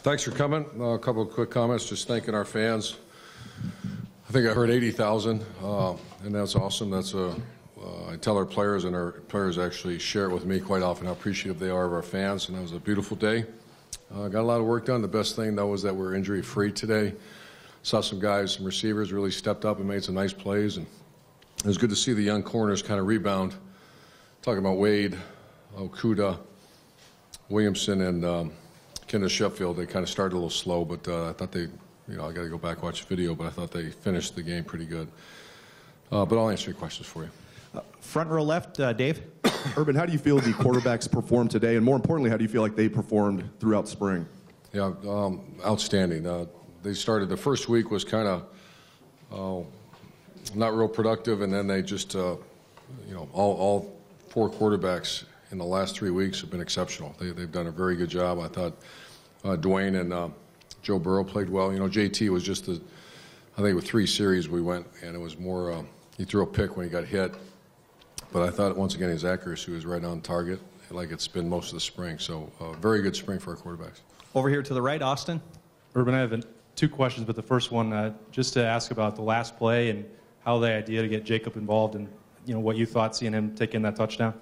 Thanks for coming. A couple of quick comments, just thanking our fans. I think I heard 80,000, and that's awesome. I tell our players, and our players actually share it with me quite often, how appreciative they are of our fans, and it was a beautiful day. Got a lot of work done. The best thing, though, was that we're injury-free today. Saw some guys, some receivers really stepped up and made some nice plays, and it was good to see the young corners kind of rebound. Talking about Wade, Okudah, Williamson, and Kenneth Sheffield. They kind of started a little slow, but I thought they, I got to go back and watch the video, but I thought they finished the game pretty good. But I'll answer your questions for you. Front row left, Dave. Urban, how do you feel the quarterbacks performed today? And more importantly, how do you feel like they performed throughout spring? Yeah, outstanding. They started, the first week was kind of not real productive, and then they just, all four quarterbacks in the last 3 weeks have been exceptional. They've done a very good job. I thought Dwayne and Joe Burrow played well. JT was just I think with 3 series we went, and it was more, he threw a pick when he got hit. But I thought, once again, his accuracy was right on target, like it's been most of the spring. So very good spring for our quarterbacks. Over here to the right, Austin. Urban, I have 2 questions, but the first one, just to ask about the last play and how the idea to get Jacob involved and, what you thought seeing him take in that touchdown.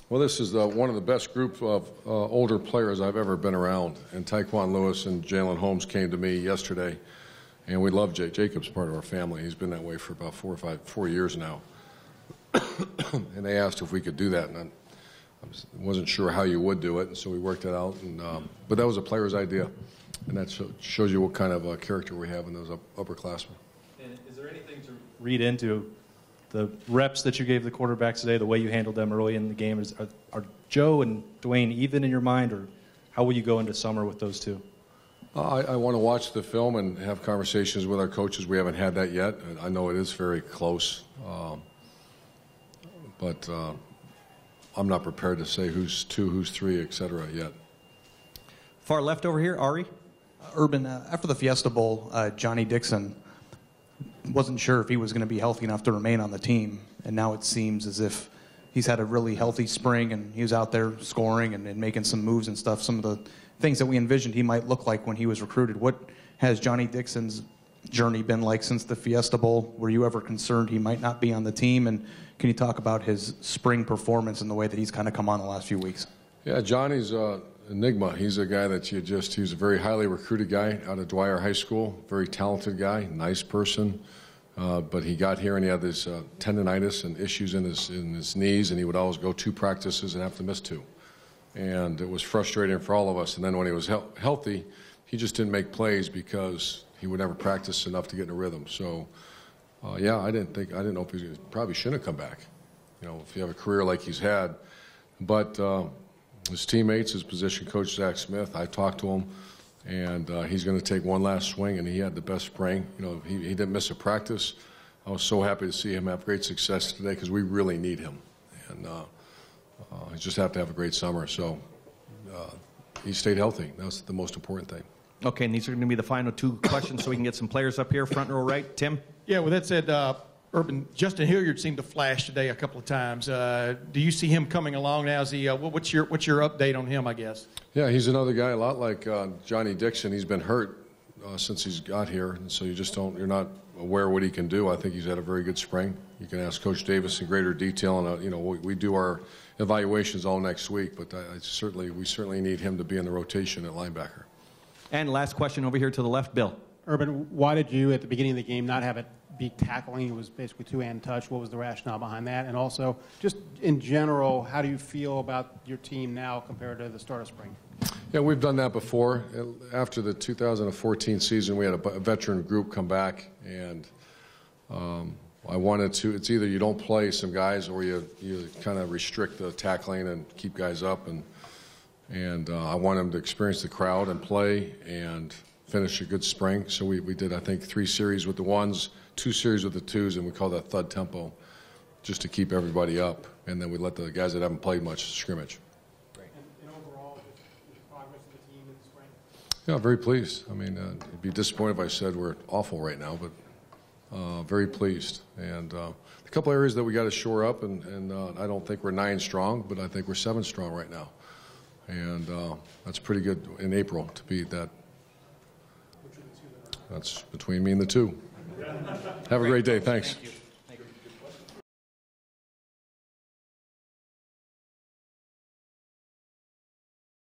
Well, this is one of the best group of older players I've ever been around. And Tyquan Lewis and Jalen Holmes came to me yesterday, and we love Jake. Jacob's part of our family. He's been that way for about 4 years now. And they asked if we could do that, and I wasn't sure how you would do it, and so we worked it out. And but that was a player's idea, and that shows you what kind of character we have in those upperclassmen. And is there anything to read into the reps that you gave the quarterbacks today, the way you handled them early in the game? Are Joe and Dwayne even in your mind, or how will you go into summer with those two? I want to watch the film and have conversations with our coaches. We haven't had that yet. I know it is very close, but I'm not prepared to say who's 2, who's 3, et cetera, yet. Far left over here, Ari. Urban, after the Fiesta Bowl, Johnny Dixon wasn't sure if he was going to be healthy enough to remain on the team, and now it seems as if he's had a really healthy spring, and he was out there scoring and making some moves and stuff, some of the things that we envisioned he might look like when he was recruited. What has Johnny Dixon's journey been like since the Fiesta Bowl? Were you ever concerned he might not be on the team? And can you talk about his spring performance and the way that he's kind of come on the last few weeks? Yeah, Johnny's enigma. He's a guy that he's a very highly recruited guy out of Dwyer High School, very talented guy, nice person. But he got here and he had this tendonitis and issues in his knees, and he would always go 2 practices and have to miss 2. And it was frustrating for all of us. And then when he was healthy, he just didn't make plays because he would never practice enough to get in a rhythm. So, yeah, I didn't know if he probably shouldn't have come back, if you have a career like he's had. But his teammates, his position coach, Zach Smith, I talked to him, and he's going to take one last swing, and he had the best spring. He didn't miss a practice. I was so happy to see him have great success today because we really need him. And he just have to have a great summer. So he stayed healthy. That's the most important thing. Okay, and these are going to be the final 2 questions so we can get some players up here. Front row right. Tim? Yeah, with that said, Urban, Justin Hilliard seemed to flash today a couple of times. Do you see him coming along now? Is he, what's your update on him, I guess? Yeah, he's another guy a lot like Johnny Dixon. He's been hurt since he's got here, and so you're not aware of what he can do. I think he's had a very good spring. You can ask Coach Davis in greater detail, and we do our evaluations all next week, but we certainly need him to be in the rotation at linebacker. And last question over here to the left, Bill. Urban, why did you, at the beginning of the game, not have it be tackling? It was basically 2-hand touch. What was the rationale behind that? And also, just in general, how do you feel about your team now compared to the start of spring? Yeah, we've done that before. After the 2014 season, we had a veteran group come back, and I wanted to, it's either you don't play some guys or you kind of restrict the tackling and keep guys up, and I want them to experience the crowd and play and finish a good spring. So we did, I think, 3 series with the 1s, 2 series with the 2s, and we call that thud tempo, just to keep everybody up. And then we let the guys that haven't played much scrimmage. Great. And overall, just progress of the team in the spring? Yeah, very pleased. I mean, I'd be disappointed if I said we're awful right now, but very pleased. And a couple areas that we got to shore up, and I don't think we're 9 strong, but I think we're 7 strong right now. And that's pretty good in April to be that That's between me and the two. Have a great day. Thanks. Thank you.